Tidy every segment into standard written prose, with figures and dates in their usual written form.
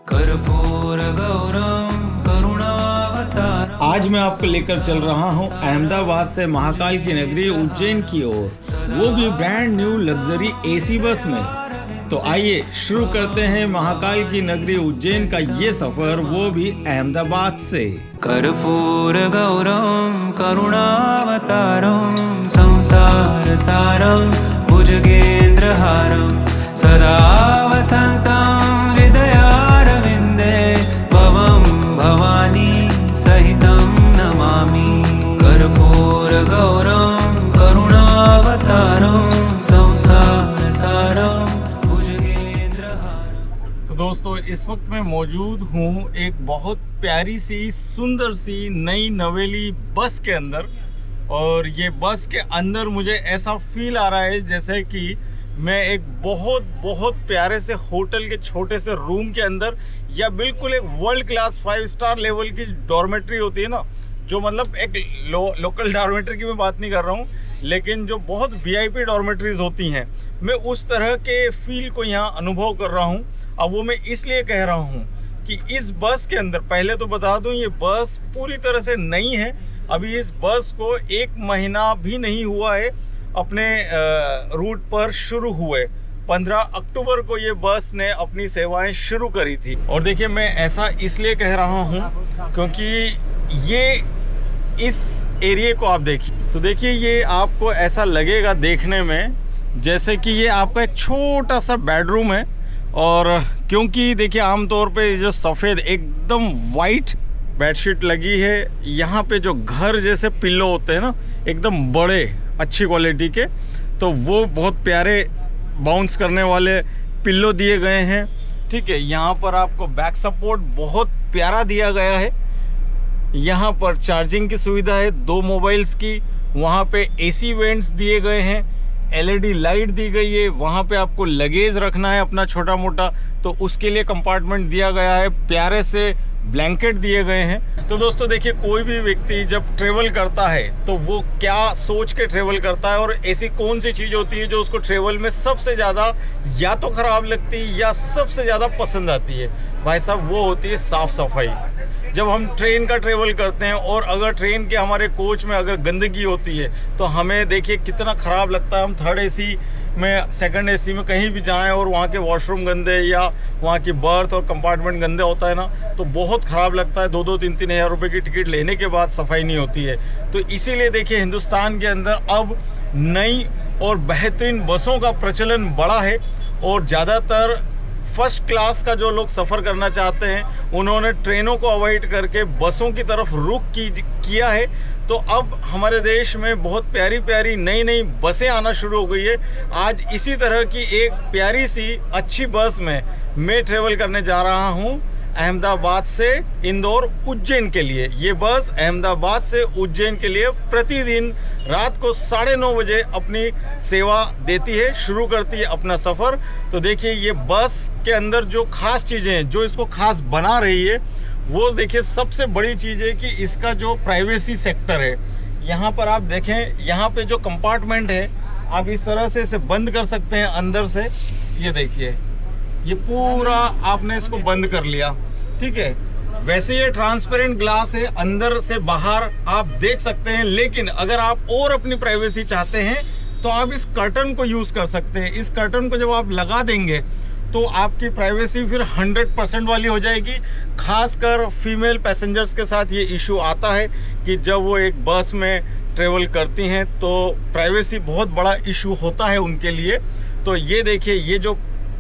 कर्पूर गौरम करुणावतारम। आज मैं आपको लेकर चल रहा हूं अहमदाबाद से महाकाल की नगरी उज्जैन की ओर, वो भी brand new luxury AC bus में। तो आइए शुरू करते हैं महाकाल की नगरी उज्जैन का ये सफर, वो भी अहमदाबाद से। कर्पूर गौरम करुणावतारम संसार सारम भुजगेंद्रहारम सदा वसंतम हृदयारविंदे भवम भवानी सहितं नमामि। कर्पूर गौरम करुणावतारम संसार सारम भुजगेंद्रहारम। तो दोस्तों, इस वक्त मैं मौजूद हूँ एक बहुत प्यारी सी सुंदर सी नई नवेली बस के अंदर, और ये बस के अंदर मुझे ऐसा फील आ रहा है जैसे कि मैं एक बहुत बहुत प्यारे से होटल के छोटे से रूम के अंदर, या बिल्कुल एक वर्ल्ड क्लास 5 स्टार लेवल की डॉर्मेट्री होती है ना, जो मतलब एक लोकल डॉर्मेट्री की मैं बात नहीं कर रहा हूँ, लेकिन जो बहुत वीआईपी डॉर्मेट्रीज होती हैं, मैं उस तरह के फील को यहाँ अनुभव कर रहा हूँ। अब वो मैं इसलिए कह रहा हूँ कि इस बस के अंदर, पहले तो बता दूँ, ये बस पूरी तरह से नई है। अभी इस बस को 1 महीना भी नहीं हुआ है अपने रूट पर शुरू हुए। 15 अक्टूबर को ये बस ने अपनी सेवाएं शुरू करी थी। और देखिए, मैं ऐसा इसलिए कह रहा हूँ क्योंकि ये इस एरिया को आप देखिए, तो देखिए ये आपको ऐसा लगेगा देखने में जैसे कि ये आपका एक छोटा सा बेडरूम है। और क्योंकि देखिए आमतौर पे जो सफ़ेद एकदम वाइट बेडशीट लगी है, यहाँ पे जो घर जैसे पिल्लो होते हैं ना, एकदम बड़े अच्छी क्वालिटी के, तो वो बहुत प्यारे बाउंस करने वाले पिल्लो दिए गए हैं। ठीक है, यहाँ पर आपको बैक सपोर्ट बहुत प्यारा दिया गया है। यहाँ पर चार्जिंग की सुविधा है 2 मोबाइल्स की। वहाँ पे एसी वेंट्स दिए गए हैं, एलईडी लाइट दी गई है। वहाँ पे आपको लगेज रखना है अपना छोटा मोटा, तो उसके लिए कंपार्टमेंट दिया गया है। प्यारे से ब्लैंकेट दिए गए हैं। तो दोस्तों देखिए, कोई भी व्यक्ति जब ट्रेवल करता है तो वो क्या सोच के ट्रेवल करता है, और ऐसी कौन सी चीज़ होती है जो उसको ट्रेवल में सबसे ज़्यादा या तो ख़राब लगती है या सबसे ज़्यादा पसंद आती है। भाई साहब, वो होती है साफ़ सफाई। जब हम ट्रेन का ट्रेवल करते हैं और अगर ट्रेन के हमारे कोच में अगर गंदगी होती है तो हमें देखिए कितना ख़राब लगता है। हम 3rd एसी में, 2nd एसी में कहीं भी जाएं और वहाँ के वॉशरूम गंदे या वहाँ की बर्थ और कंपार्टमेंट गंदे होता है ना, तो बहुत ख़राब लगता है। 2-2, 3-3 हज़ार रुपये की टिकट लेने के बाद सफाई नहीं होती है। तो इसीलिए देखिए, हिंदुस्तान के अंदर अब नई और बेहतरीन बसों का प्रचलन बढ़ा है, और ज़्यादातर फर्स्ट क्लास का जो लोग सफ़र करना चाहते हैं उन्होंने ट्रेनों को अवॉइड करके बसों की तरफ रुख किया है। तो अब हमारे देश में बहुत प्यारी प्यारी नई नई बसें आना शुरू हो गई है। आज इसी तरह की एक प्यारी सी अच्छी बस में मैं ट्रेवल करने जा रहा हूँ अहमदाबाद से इंदौर उज्जैन के लिए। ये बस अहमदाबाद से उज्जैन के लिए प्रतिदिन रात को 9:30 बजे अपनी सेवा देती है, शुरू करती है अपना सफ़र। तो देखिए, ये बस के अंदर जो ख़ास चीज़ें हैं, जो इसको ख़ास बना रही है, वो देखिए सबसे बड़ी चीज़ है कि इसका जो प्राइवेसी सेक्टर है। यहाँ पर आप देखें, यहाँ पे जो कंपार्टमेंट है, आप इस तरह से इसे बंद कर सकते हैं अंदर से। ये देखिए, ये पूरा आपने इसको बंद कर लिया। ठीक है, वैसे ये ट्रांसपेरेंट ग्लास है, अंदर से बाहर आप देख सकते हैं, लेकिन अगर आप और अपनी प्राइवेसी चाहते हैं तो आप इस कर्टन को यूज़ कर सकते हैं। इस कर्टन को जब आप लगा देंगे तो आपकी प्राइवेसी फिर 100% वाली हो जाएगी। खासकर फीमेल पैसेंजर्स के साथ ये इशू आता है कि जब वो एक बस में ट्रेवल करती हैं तो प्राइवेसी बहुत बड़ा इशू होता है उनके लिए। तो ये देखिए, ये जो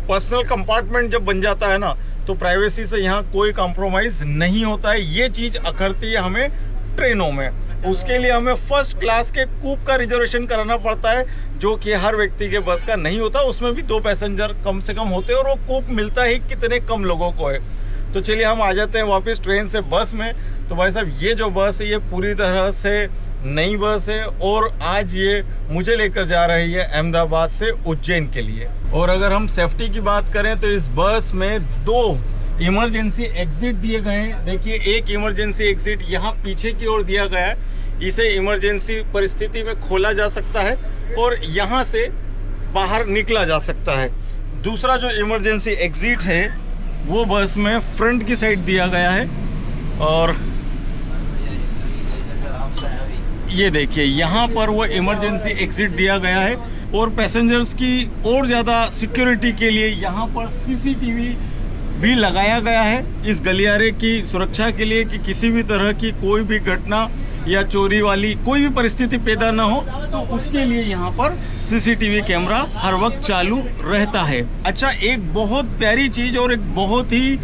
पर्सनल कंपार्टमेंट जब बन जाता है ना, तो प्राइवेसी से यहाँ कोई कॉम्प्रोमाइज़ नहीं होता है। ये चीज़ अखरती है हमें ट्रेनों में। उसके लिए हमें फर्स्ट क्लास के कूप का रिजर्वेशन कराना पड़ता है, जो कि हर व्यक्ति के बस का नहीं होता। उसमें भी 2 पैसेंजर कम से कम होते हैं, और वो कूप मिलता ही कितने कम लोगों को है। तो चलिए हम आ जाते हैं वापस ट्रेन से बस में। तो भाई साहब, ये जो बस है ये पूरी तरह से नई बस है, और आज ये मुझे लेकर जा रही है अहमदाबाद से उज्जैन के लिए। और अगर हम सेफ्टी की बात करें तो इस बस में 2 इमरजेंसी एग्जिट दिए गए हैं। देखिए, एक इमरजेंसी एग्जिट यहाँ पीछे की ओर दिया गया है। इसे इमरजेंसी परिस्थिति में खोला जा सकता है और यहाँ से बाहर निकला जा सकता है। दूसरा जो इमरजेंसी एग्जिट है वो बस में फ्रंट की साइड दिया गया है। और ये देखिए यहाँ पर वो इमरजेंसी एग्जिट दिया गया है। और पैसेंजर्स की और ज़्यादा सिक्योरिटी के लिए यहाँ पर सीसीटीवी भी लगाया गया है इस गलियारे की सुरक्षा के लिए, कि किसी भी तरह की कोई भी घटना या चोरी वाली कोई भी परिस्थिति पैदा ना हो, तो उसके लिए यहाँ पर सीसीटीवी कैमरा हर वक्त चालू रहता है। अच्छा, एक बहुत प्यारी चीज़ और एक बहुत ही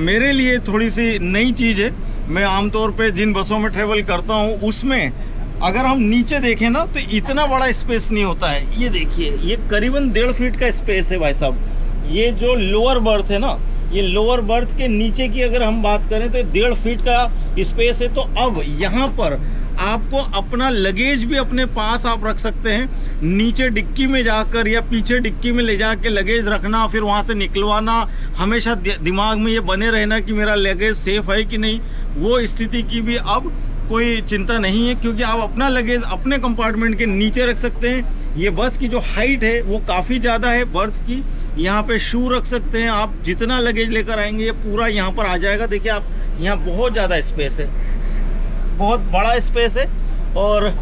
मेरे लिए थोड़ी सी नई चीज़ है। मैं आमतौर पे जिन बसों में ट्रेवल करता हूँ उसमें अगर हम नीचे देखें ना तो इतना बड़ा स्पेस नहीं होता है। ये देखिए, ये करीबन 1.5 फीट का स्पेस है भाई साहब। ये जो लोअर बर्थ है ना, ये लोअर बर्थ के नीचे की अगर हम बात करें तो 1.5 फीट का स्पेस है। तो अब यहाँ पर आपको अपना लगेज भी अपने पास आप रख सकते हैं। नीचे डिक्की में जाकर या पीछे डिक्की में ले जाके लगेज रखना, फिर वहाँ से निकलवाना, हमेशा दिमाग में ये बने रहना कि मेरा लगेज सेफ है कि नहीं, वो स्थिति की भी अब कोई चिंता नहीं है, क्योंकि आप अपना लगेज अपने कंपार्टमेंट के नीचे रख सकते हैं। ये बस की जो हाइट है वो काफ़ी ज़्यादा है बर्थ की। यहाँ पे शू रख सकते हैं आप, जितना लगेज लेकर आएंगे ये पूरा यहाँ पर आ जाएगा। देखिए आप, यहाँ बहुत ज़्यादा स्पेस है, बहुत बड़ा स्पेस है। और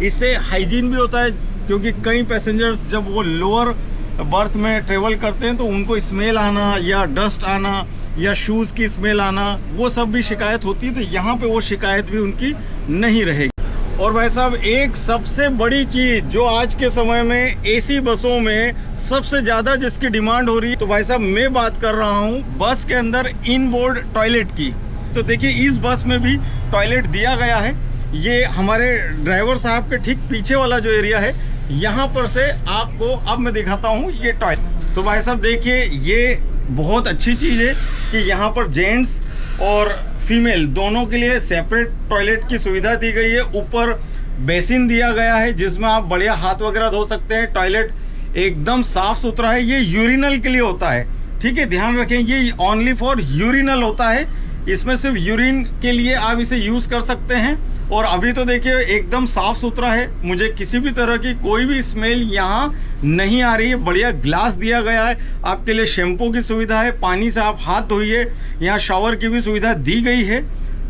इससे हाइजीन भी होता है, क्योंकि कई पैसेंजर्स जब वो लोअर बर्थ में ट्रेवल करते हैं तो उनको स्मेल आना या डस्ट आना या शूज़ की स्मेल आना, वो सब भी शिकायत होती है। तो यहाँ पे वो शिकायत भी उनकी नहीं रहेगी। और भाई साहब, एक सबसे बड़ी चीज़ जो आज के समय में एसी बसों में सबसे ज़्यादा जिसकी डिमांड हो रही है, तो भाई साहब मैं बात कर रहा हूँ बस के अंदर इनबोर्ड टॉयलेट की। तो देखिए इस बस में भी टॉयलेट दिया गया है। ये हमारे ड्राइवर साहब के ठीक पीछे वाला जो एरिया है, यहाँ पर से आपको अब मैं दिखाता हूँ ये टॉयलेट। तो भाई साहब देखिए, ये बहुत अच्छी चीज़ है कि यहाँ पर जेंट्स और फीमेल दोनों के लिए सेपरेट टॉयलेट की सुविधा दी गई है। ऊपर बेसिन दिया गया है जिसमें आप बढ़िया हाथ वगैरह धो सकते हैं। टॉयलेट एकदम साफ़ सुथरा है। ये यूरिनल के लिए होता है, ठीक है, ध्यान रखें, ये ओनली फॉर यूरिनल होता है। इसमें सिर्फ यूरिन के लिए आप इसे यूज़ कर सकते हैं। और अभी तो देखिए एकदम साफ़ सुथरा है, मुझे किसी भी तरह की कोई भी स्मेल यहाँ नहीं आ रही है। बढ़िया ग्लास दिया गया है, आपके लिए शैम्पू की सुविधा है, पानी से आप हाथ धोइए, यहाँ शावर की भी सुविधा दी गई है।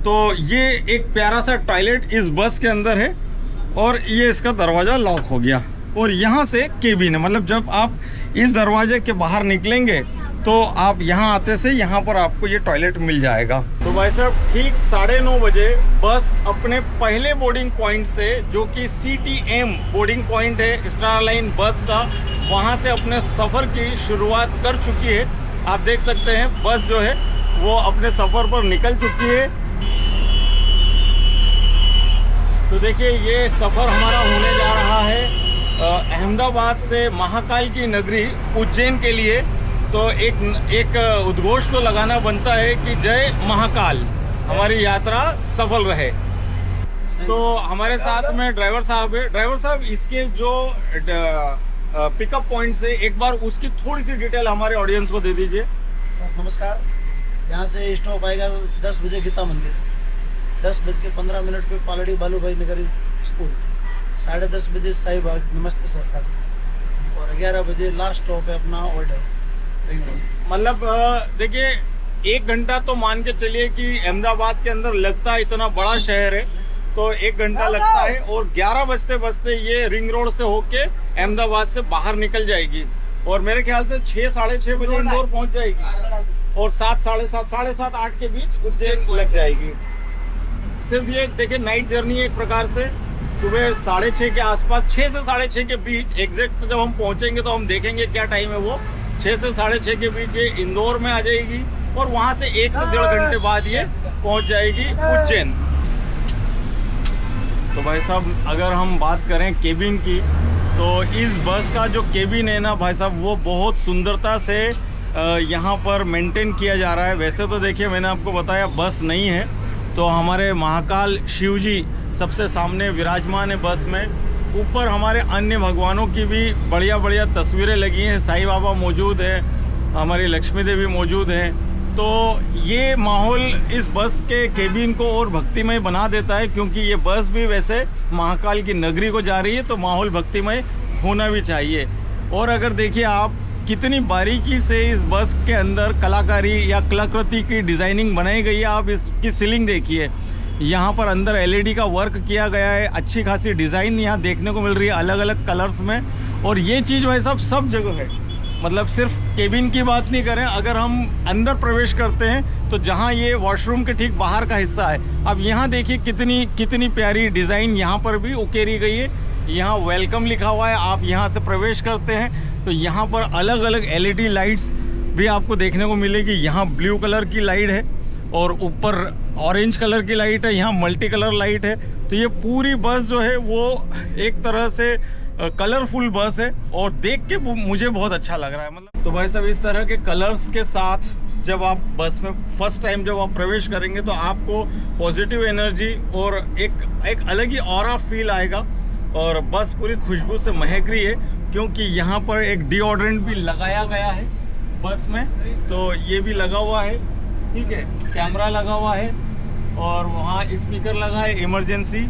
तो ये एक प्यारा सा टॉयलेट इस बस के अंदर है। और ये इसका दरवाज़ा लॉक हो गया और यहाँ से केबिन है, मतलब जब आप इस दरवाजे के बाहर निकलेंगे तो आप यहाँ आते से यहाँ पर आपको ये टॉयलेट मिल जाएगा। तो भाई साहब ठीक 9:30 बजे बस अपने पहले बोर्डिंग पॉइंट से, जो कि CTM बोर्डिंग पॉइंट है स्टार लाइन बस का, वहाँ से अपने सफ़र की शुरुआत कर चुकी है। आप देख सकते हैं बस जो है वो अपने सफ़र पर निकल चुकी है। तो देखिए ये सफ़र हमारा होने जा रहा है अहमदाबाद से महाकाल की नगरी उज्जैन के लिए। तो एक उद्घोष तो लगाना बनता है कि जय महाकाल, हमारी यात्रा सफल रहे। तो हमारे साथ में ड्राइवर साहब है। ड्राइवर साहब, इसके जो पिकअप पॉइंट है एक बार उसकी थोड़ी सी डिटेल हमारे ऑडियंस को दे दीजिए। सर नमस्कार। यहाँ से स्टॉप आएगा 10 बजे गीता मंदिर, 10:15 पे पालड़ी बालू भाई नगर स्कूल, 10:30 बजे साई बाग नमस्ते सरकार, और 11 बजे लास्ट स्टॉप है अपना ऑर्डर। मतलब देखिए 1 घंटा तो मान के चलिए कि अहमदाबाद के अंदर लगता है, इतना बड़ा शहर है तो 1 घंटा लगता है। और 11 बजते बजते ये रिंग रोड से होके अहमदाबाद से बाहर निकल जाएगी और मेरे ख्याल से 6 साढ़े 6 बजे इंदौर पहुंच जाएगी और 7 साढ़े 7 8 के बीच उज्जैन लग जाएगी। सिर्फ ये देखिए नाइट जर्नी है एक प्रकार से। सुबह 6:30 के आसपास, 6 से 6:30 के बीच एग्जैक्ट जब हम पहुंचेंगे तो हम देखेंगे क्या टाइम है वो, 6 से 6:30 के बीच ये इंदौर में आ जाएगी और वहाँ से 1 से 1.5 घंटे बाद ये पहुँच जाएगी उज्जैन। तो भाई साहब अगर हम बात करें केबिन की, तो इस बस का जो केबिन है ना भाई साहब, वो बहुत सुंदरता से यहाँ पर मेंटेन किया जा रहा है। वैसे तो देखिए मैंने आपको बताया बस नहीं है, तो हमारे महाकाल शिव जी सबसे सामने विराजमान है बस में। ऊपर हमारे अन्य भगवानों की भी बढ़िया बढ़िया तस्वीरें लगी हैं, साईं बाबा मौजूद है, हमारी लक्ष्मी देवी मौजूद हैं। तो ये माहौल इस बस के केबिन को और भक्तिमय बना देता है, क्योंकि ये बस भी वैसे महाकाल की नगरी को जा रही है तो माहौल भक्तिमय होना भी चाहिए। और अगर देखिए आप कितनी बारीकी से इस बस के अंदर कलाकारी या कलाकृति की डिज़ाइनिंग बनाई गई है। आप इसकी सीलिंग देखिए, यहाँ पर अंदर एलईडी का वर्क किया गया है। अच्छी खासी डिज़ाइन यहाँ देखने को मिल रही है अलग अलग कलर्स में। और ये चीज़ भाई साहब सब जगह है, मतलब सिर्फ केबिन की बात नहीं करें, अगर हम अंदर प्रवेश करते हैं तो जहाँ ये वॉशरूम के ठीक बाहर का हिस्सा है, अब यहाँ देखिए कितनी प्यारी डिज़ाइन यहाँ पर भी उकेरी गई है। यहाँ वेलकम लिखा हुआ है। आप यहाँ से प्रवेश करते हैं तो यहाँ पर अलग अलग एलईडी लाइट्स भी आपको देखने को मिलेगी। यहाँ ब्लू कलर की लाइट है और ऊपर ऑरेंज कलर की लाइट है, यहाँ मल्टी कलर लाइट है। तो ये पूरी बस जो है वो एक तरह से कलरफुल बस है और देख के मुझे बहुत अच्छा लग रहा है। मतलब तो भाई साहब इस तरह के कलर्स के साथ जब आप बस में फर्स्ट टाइम जब आप प्रवेश करेंगे तो आपको पॉजिटिव एनर्जी और एक अलग ही ऑरा फील आएगा। और बस पूरी खुशबू से महक रही है क्योंकि यहाँ पर एक डिओड्रेंट भी लगाया गया है बस में, तो ये भी लगा हुआ है। ठीक है, कैमरा लगा हुआ है और वहाँ स्पीकर लगा है इमरजेंसी,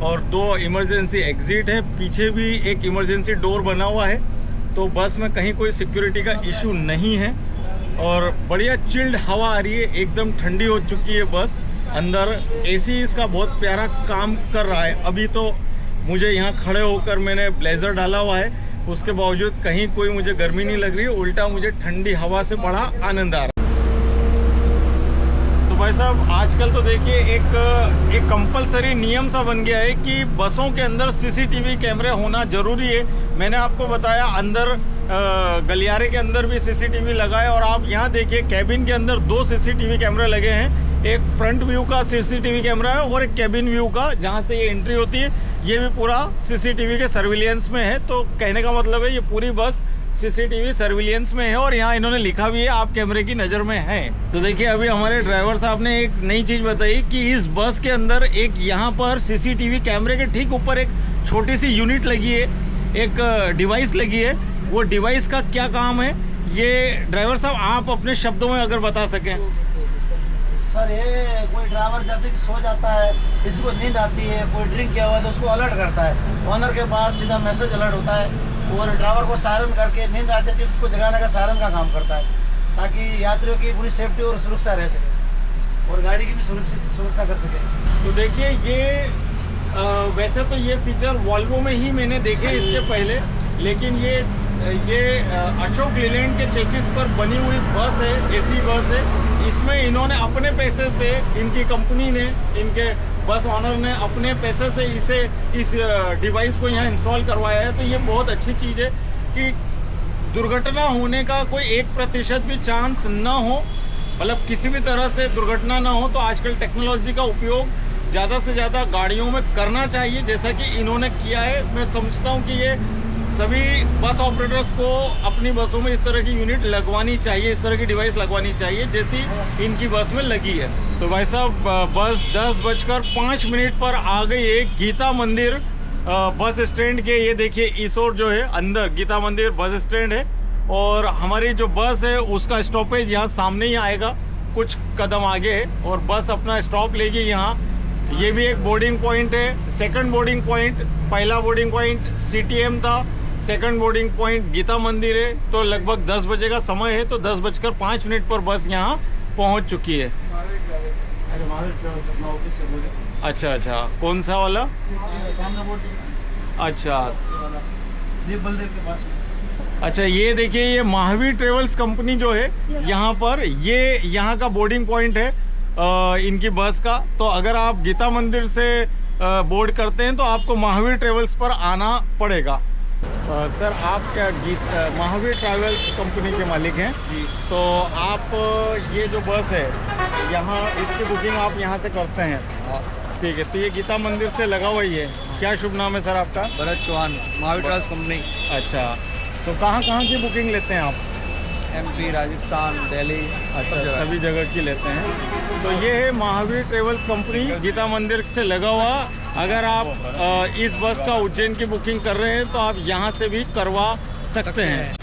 और 2 इमरजेंसी एग्जिट है। पीछे भी एक इमरजेंसी डोर बना हुआ है, तो बस में कहीं कोई सिक्योरिटी का इशू नहीं है। और बढ़िया चिल्ड हवा आ रही है, एकदम ठंडी हो चुकी है बस। अंदर एसी इसका बहुत प्यारा काम कर रहा है। अभी तो मुझे यहाँ खड़े होकर मैंने ब्लेज़र डाला हुआ है, उसके बावजूद कहीं कोई मुझे गर्मी नहीं लग रही है, उल्टा मुझे ठंडी हवा से बड़ा आनंद आ रहा है। तो भाई साहब आजकल तो देखिए एक कंपलसरी नियम सा बन गया है कि बसों के अंदर सीसीटीवी कैमरे होना ज़रूरी है। मैंने आपको बताया अंदर गलियारे के अंदर भी सीसीटीवी लगा है। और आप यहाँ देखिए कैबिन के अंदर 2 सीसीटीवी कैमरे लगे हैं। एक फ्रंट व्यू का सीसीटीवी कैमरा है और एक कैबिन व्यू का, जहाँ से ये एंट्री होती है, ये भी पूरा सीसीटीवी के सर्विलियंस में है। तो कहने का मतलब है ये पूरी बस सीसीटीवी सर्विलियंस में है और यहाँ इन्होंने लिखा भी है आप कैमरे की नज़र में हैं। तो देखिए अभी हमारे ड्राइवर साहब ने एक नई चीज़ बताई कि इस बस के अंदर एक यहाँ पर सीसीटीवी कैमरे के ठीक ऊपर एक छोटी सी यूनिट लगी है, एक डिवाइस लगी है। वो डिवाइस का क्या काम है ये ड्राइवर साहब आप अपने शब्दों में अगर बता सकें। सर ये कोई ड्राइवर जैसे कि सो जाता है, किसी को नींद आती है, कोई ड्रिंक किया हुआ है तो उसको अलर्ट करता है। ओनर के पास सीधा मैसेज अलर्ट होता है और ड्राइवर को सायरन करके नींद आती है तो उसको जगाने का सायरन का काम करता है, ताकि यात्रियों की पूरी सेफ्टी और सुरक्षा रह सके और गाड़ी की भी सुरक्षा कर सके। तो देखिए ये वैसे तो ये फीचर वॉल्वो में ही मैंने देखे इसके पहले, लेकिन ये अशोक लीलैंड के चेसिस पर बनी हुई बस है, एसी बस है। इसमें इन्होंने अपने पैसे से, इनकी कंपनी ने, इनके बस ऑनर ने अपने पैसे से इस डिवाइस को यहाँ इंस्टॉल करवाया है। तो ये बहुत अच्छी चीज़ है कि दुर्घटना होने का कोई 1% भी चांस ना हो, मतलब किसी भी तरह से दुर्घटना ना हो। तो आजकल टेक्नोलॉजी का उपयोग ज़्यादा से ज़्यादा गाड़ियों में करना चाहिए, जैसा कि इन्होंने किया है। मैं समझता हूँ कि ये सभी बस ऑपरेटर्स को अपनी बसों में इस तरह की यूनिट लगवानी चाहिए, इस तरह की डिवाइस लगवानी चाहिए जैसी इनकी बस में लगी है। तो भाई साहब बस 10:05 पर आ गई है गीता मंदिर बस स्टैंड के। ये देखिए इस ओर जो है अंदर गीता मंदिर बस स्टैंड है और हमारी जो बस है उसका स्टॉपेज यहाँ सामने ही आएगा, कुछ कदम आगे है, और बस अपना स्टॉप लेगी यहाँ। ये भी एक बोर्डिंग पॉइंट है, सेकंड बोर्डिंग पॉइंट। पहला बोर्डिंग पॉइंट सीटीएम था, सेकंड बोर्डिंग पॉइंट गीता मंदिर है। तो लगभग 10 बजे का समय है, तो 10:05 पर बस यहाँ पहुँच चुकी है। अरे महावीर ट्रेवल्स अपना ऑफिस से बोले। अच्छा, कौन सा वाला? सामने बोर्ड। अच्छा, दीप बलदेव के पास में। अच्छा ये देखिए ये महावीर ट्रेवल्स कंपनी जो है यहाँ पर, ये यहाँ का बोर्डिंग पॉइंट है इनकी बस का। तो अगर आप गीता मंदिर से बोर्ड करते हैं तो आपको महावीर ट्रेवल्स पर आना पड़ेगा। सर आप क्या महावीर ट्रैवल्स कंपनी के मालिक हैं जी? तो आप ये जो बस है यहाँ, इसकी बुकिंग आप यहाँ से करते हैं? ठीक है, तो ये गीता मंदिर से लगा हुआ ही है। क्या शुभ नाम है सर आपका? Bharat Chauhan, Mahavir Travels company. अच्छा, तो कहाँ से बुकिंग लेते हैं आप? MP, राजस्थान, दिल्ली, अच्छा सभी जगह की लेते हैं। तो ये है महावीर ट्रेवल्स कंपनी गीता मंदिर से लगा हुआ। अगर आप इस बस का उज्जैन की बुकिंग कर रहे हैं तो आप यहाँ से भी करवा सकते हैं।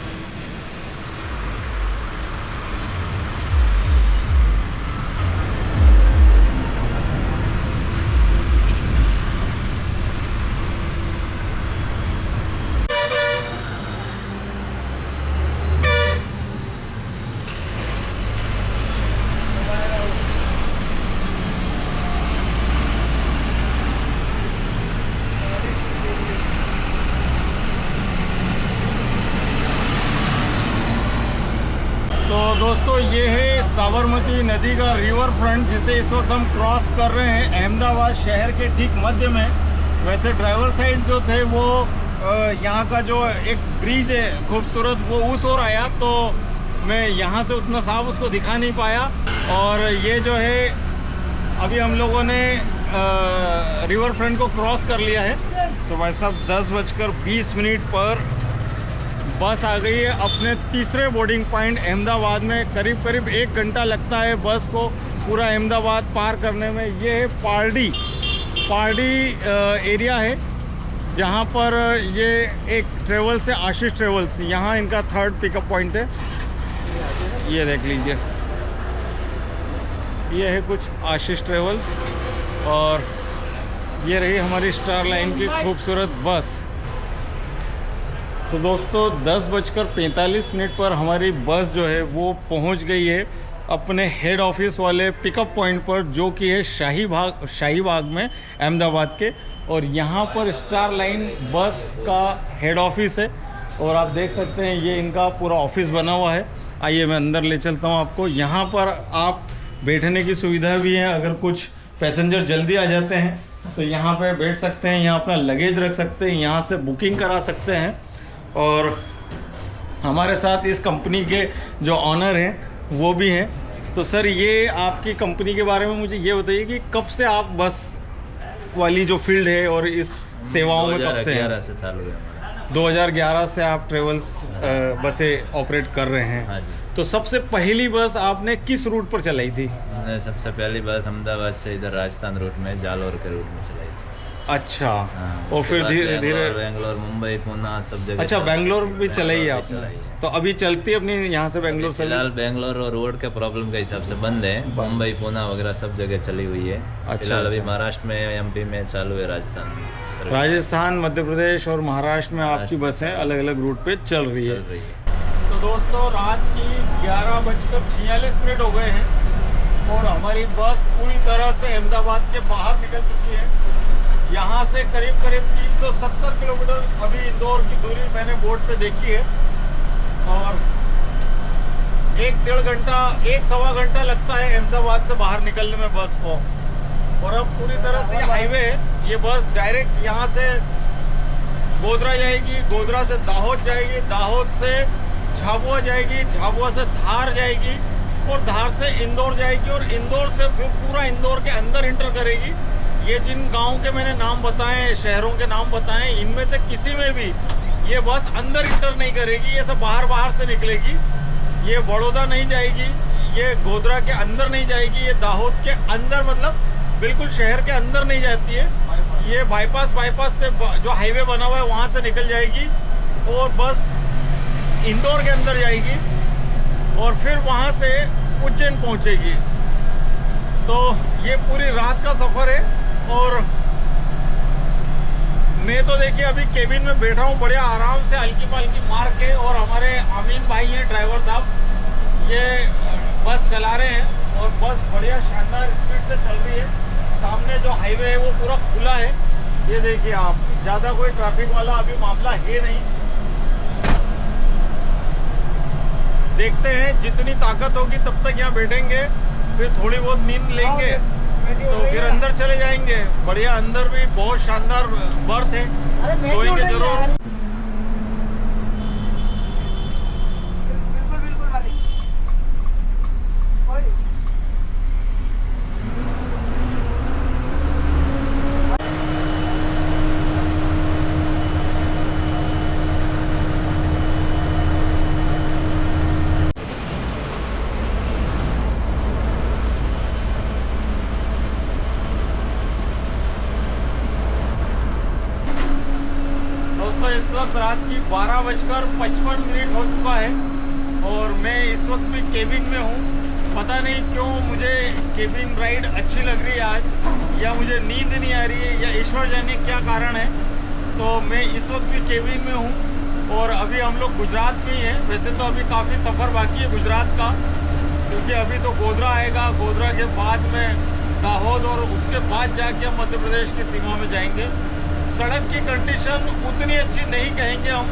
साबरमती नदी का रिवर फ्रंट जिसे इस वक्त हम क्रॉस कर रहे हैं अहमदाबाद शहर के ठीक मध्य में। वैसे ड्राइवर साइड जो थे वो यहाँ का जो एक ब्रिज है खूबसूरत वो उस ओर आया, तो मैं यहाँ से उतना साफ उसको दिखा नहीं पाया। और ये जो है अभी हम लोगों ने रिवर फ्रंट को क्रॉस कर लिया है। तो भाई साहब 10:20 पर बस आ गई है अपने तीसरे बोर्डिंग पॉइंट अहमदाबाद में। करीब 1 घंटा लगता है बस को पूरा अहमदाबाद पार करने में। ये है पारडी एरिया है जहाँ पर ये एक ट्रेवल्स है, आशीष ट्रेवल्स, यहाँ इनका 3rd पिकअप पॉइंट है। ये देख लीजिए, ये है कुछ आशीष ट्रेवल्स और ये रही हमारी स्टार लाइन की खूबसूरत बस। तो दोस्तों 10:45 पर हमारी बस जो है वो पहुंच गई है अपने हेड ऑफिस वाले पिकअप पॉइंट पर, जो कि है शाहीबाग में अहमदाबाद के। और यहाँ पर स्टार लाइन बस का हेड ऑफिस है और आप देख सकते हैं ये इनका पूरा ऑफिस बना हुआ है। आइए मैं अंदर ले चलता हूँ आपको। यहाँ पर आप बैठने की सुविधा भी है, अगर कुछ पैसेंजर जल्दी आ जाते हैं तो यहाँ पे बैठ सकते हैं, यहाँ अपना लगेज रख सकते हैं, यहाँ से बुकिंग करा सकते हैं। और हमारे साथ इस कंपनी के जो ऑनर हैं वो भी हैं। तो सर ये आपकी कंपनी के बारे में मुझे ये बताइए कि कब से आप बस वाली जो फील्ड है और इस सेवाओं में कब से हैं? 2011 से चालू है हमारा। 2011 से आप ट्रेवल्स बसें ऑपरेट कर रहे हैं। हाँ जी। तो सबसे पहली बस आपने किस रूट पर चलाई थी? हमने सबसे पहली बस अहमदाबाद से इधर राजस्थान रूट में, जालौर के रूट में चलाई थी। अच्छा। हाँ, और उसके फिर बाद धीरे धीरे बेंगलोर, मुंबई, पूना सब जगह। अच्छा, बेंगलोर भी चलाई है बेंगलोर भी आपने? चलाई है। तो अभी चलती है अपनी यहाँ से बेंगलोर फिलहाल सर्विस? बेंगलोर और रोड के प्रॉब्लम के हिसाब से बंद है। मुंबई, पूना वगैरह सब जगह चली हुई है। फिलहाल अभी महाराष्ट्र में, MP में चालू है, राजस्थान में सर्विस राजस्थान, मध्य प्रदेश और महाराष्ट्र में आपकी बसें अलग अलग रूट पे चल रही है। चल रही है। तो दोस्तों रात की 11:46 हो गए हैं और हमारी बस पूरी तरह से अहमदाबाद के बाहर निकल चुकी है। यहाँ से करीब 370 किलोमीटर अभी इंदौर की दूरी मैंने बोर्ड पे देखी है। और 1-1.5 घंटा, 1-1.25 घंटा लगता है अहमदाबाद से बाहर निकलने में बस को। और अब पूरी तरह से हाईवे है। ये बस डायरेक्ट यहाँ से गोधरा जाएगी, गोधरा से दाहोद जाएगी, दाहोद से झाबुआ जाएगी, झाबुआ से धार जाएगी और धार से इंदौर जाएगी और इंदौर से फिर पूरा इंदौर के अंदर इंटर करेगी। ये जिन गांव के मैंने नाम बताए, शहरों के नाम बताए, इनमें से किसी में भी ये बस अंदर इंटर नहीं करेगी, ये सब बाहर से निकलेगी। ये बड़ौदा नहीं जाएगी, ये गोधरा के अंदर नहीं जाएगी, ये दाहोद के अंदर मतलब बिल्कुल शहर के अंदर नहीं जाती है। ये बाईपास से जो हाईवे बना हुआ है वहाँ से निकल जाएगी और बस इंदौर के अंदर जाएगी और फिर वहाँ से उज्जैन पहुँचेगी। तो ये पूरी रात का सफ़र है। और मैं तो देखिए अभी केबिन में बैठा हूँ बढ़िया आराम से, हल्की पल्की मार के। और हमारे अमीन भाई हैं ड्राइवर साहब, ये बस चला रहे हैं और बस बढ़िया शानदार स्पीड से चल रही है। सामने जो हाईवे है वो पूरा खुला है, ये देखिए आप, ज़्यादा कोई ट्रैफिक वाला अभी मामला है नहीं। देखते हैं जितनी ताकत होगी तब तक यहाँ बैठेंगे, फिर थोड़ी बहुत नींद लेंगे तो फिर अंदर चले जाएंगे। बढ़िया, अंदर भी बहुत शानदार बर्थ है, सोएंगे जरूर। इस वक्त रात की 12:55 हो चुका है और मैं इस वक्त भी केबिन में हूँ। पता नहीं क्यों मुझे केबिन राइड अच्छी लग रही है आज, या मुझे नींद नहीं आ रही है, या ईश्वर जाने क्या कारण है। तो मैं इस वक्त भी केबिन में हूँ और अभी हम लोग गुजरात में ही हैं। वैसे तो अभी काफ़ी सफ़र बाकी है गुजरात का, क्योंकि अभी तो गोधरा आएगा, गोधरा के बाद में दाहोद और उसके बाद जाके हम मध्य प्रदेश की सीमा में जाएंगे। सड़क की कंडीशन उतनी अच्छी नहीं कहेंगे हम,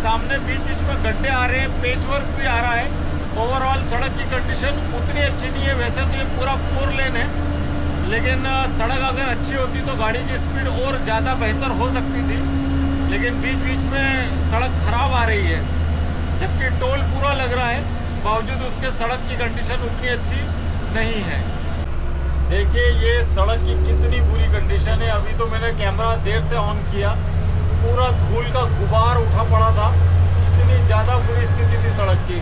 सामने बीच बीच में गड्ढे आ रहे हैं, पेच वर्क भी आ रहा है, ओवरऑल सड़क की कंडीशन उतनी अच्छी नहीं है। वैसे तो ये पूरा 4 लेन है, लेकिन सड़क अगर अच्छी होती तो गाड़ी की स्पीड और ज़्यादा बेहतर हो सकती थी, लेकिन बीच बीच में सड़क खराब आ रही है। जबकि टोल पूरा लग रहा है, बावजूद उसके सड़क की कंडीशन उतनी अच्छी नहीं है। देखिए ये सड़क की कितनी बुरी कंडीशन है। अभी तो मैंने कैमरा देर से ऑन किया, पूरा धूल का गुबार उठा पड़ा था, इतनी ज़्यादा बुरी स्थिति थी सड़क की।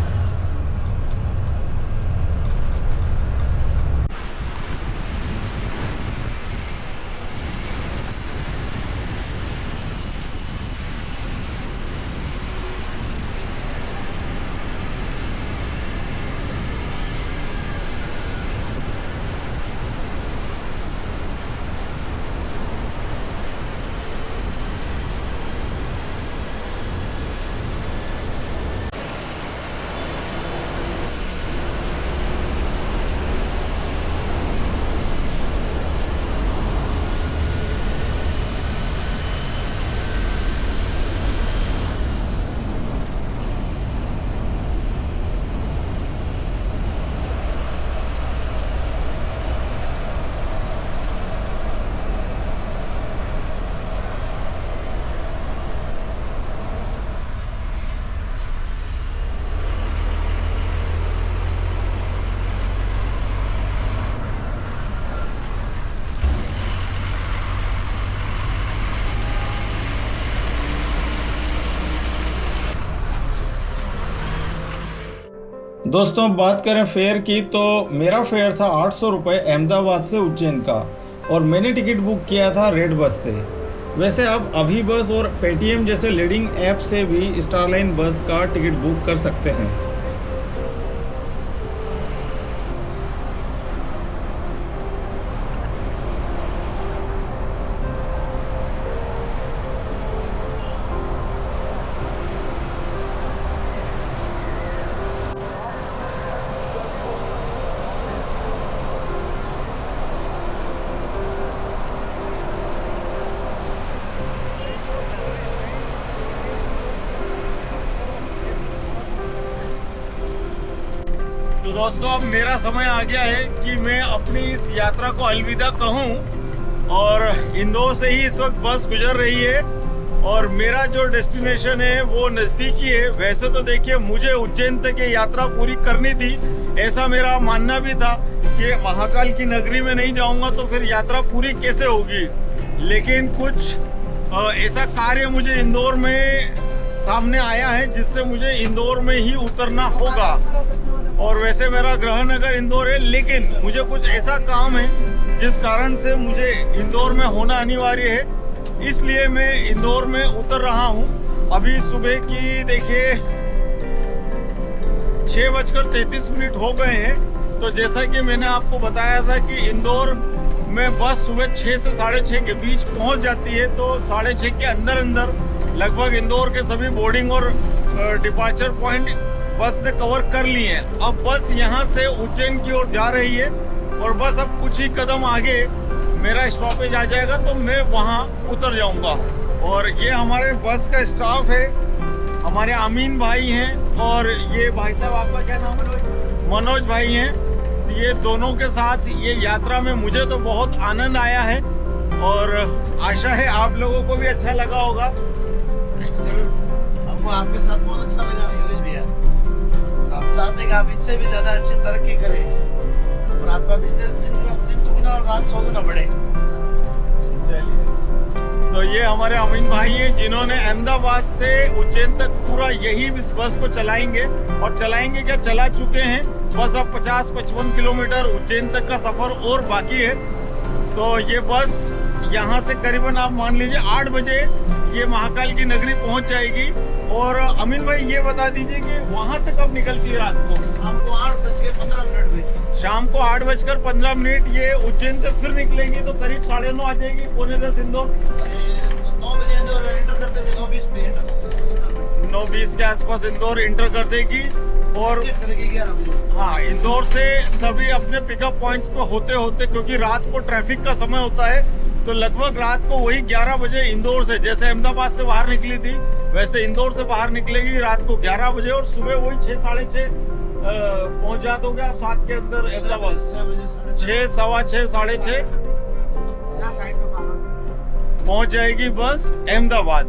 दोस्तों बात करें फेयर की, तो मेरा फेयर था 800 रुपये अहमदाबाद से उज्जैन का, और मैंने टिकट बुक किया था रेड बस से। वैसे आप अभी बस और पेटीएम जैसे लीडिंग ऐप से भी स्टारलाइन बस का टिकट बुक कर सकते हैं। तो दोस्तों अब मेरा समय आ गया है कि मैं अपनी इस यात्रा को अलविदा कहूं, और इंदौर से ही इस वक्त बस गुजर रही है और मेरा जो डेस्टिनेशन है वो नज़दीकी है। वैसे तो देखिए मुझे उज्जैन तक ये यात्रा पूरी करनी थी, ऐसा मेरा मानना भी था कि महाकाल की नगरी में नहीं जाऊंगा तो फिर यात्रा पूरी कैसे होगी। लेकिन कुछ ऐसा कार्य मुझे इंदौर में सामने आया है जिससे मुझे इंदौर में ही उतरना होगा। और वैसे मेरा गृह नगर इंदौर है, लेकिन मुझे कुछ ऐसा काम है जिस कारण से मुझे इंदौर में होना अनिवार्य है, इसलिए मैं इंदौर में उतर रहा हूं। अभी सुबह की देखिए 6:33 हो गए हैं। तो जैसा कि मैंने आपको बताया था कि इंदौर में बस सुबह 6 से 6:30 के बीच पहुंच जाती है, तो 6:30 के अंदर लगभग इंदौर के सभी बोर्डिंग और डिपार्चर पॉइंट बस ने कवर कर लिए हैं। अब बस यहाँ से उज्जैन की ओर जा रही है और बस अब कुछ ही कदम आगे मेरा स्टॉपेज आ जाएगा तो मैं वहाँ उतर जाऊँगा। और ये हमारे बस का स्टाफ है, हमारे अमीन भाई हैं और ये भाई साहब आपका क्या नाम है? मनोज भाई हैं। ये दोनों के साथ ये यात्रा में मुझे तो बहुत आनंद आया है और आशा है आप लोगों को भी अच्छा लगा होगा। हमको आपके साथ बहुत अच्छा लगा योगेश भैया। हम चाहते हैं कि आप इससे भी ज्यादा अच्छी तरक्की करें और आपका बिजनेस दिन दुगुना और रात 100 गुना बढ़े। तो ये हमारे अमीन भाई हैं जिन्होंने अहमदाबाद से उज्जैन तक पूरा यही इस बस को चलाएंगे, और चलाएंगे क्या चला चुके हैं। बस अब 50-55 किलोमीटर उज्जैन तक का सफर और बाकी है। तो ये बस यहाँ से करीबन आप मान लीजिए 8 बजे ये महाकाल की नगरी पहुँच जाएगी। और अमीन भाई ये बता दीजिए कि वहाँ से कब निकलती है रात को? शाम को 8:15 में। शाम को 8:15 ये उज्जैन से फिर निकलेंगी तो करीब 9:30 आ जाएगी, 9:45 इंदौर। 9 बजे इंदौर इंटर कर देगी, 9:20 पे 9:20 के आसपास इंदौर इंटर कर देगी। और 11 बजे हाँ, इंदौर से सभी अपने पिकअप पॉइंट्स पे होते होते, क्योंकि रात को ट्रैफिक का समय होता है, तो लगभग रात को वही 11 बजे इंदौर से, जैसे अहमदाबाद से बाहर निकली थी वैसे इंदौर से बाहर निकलेगी रात को 11 बजे और सुबह वही 6-6:30 पहुंचा दोगे आप 7 के अंदर अहमदाबाद? 6 बजे 6, सवा 6, 6:30 पहुंच जाएगी बस अहमदाबाद।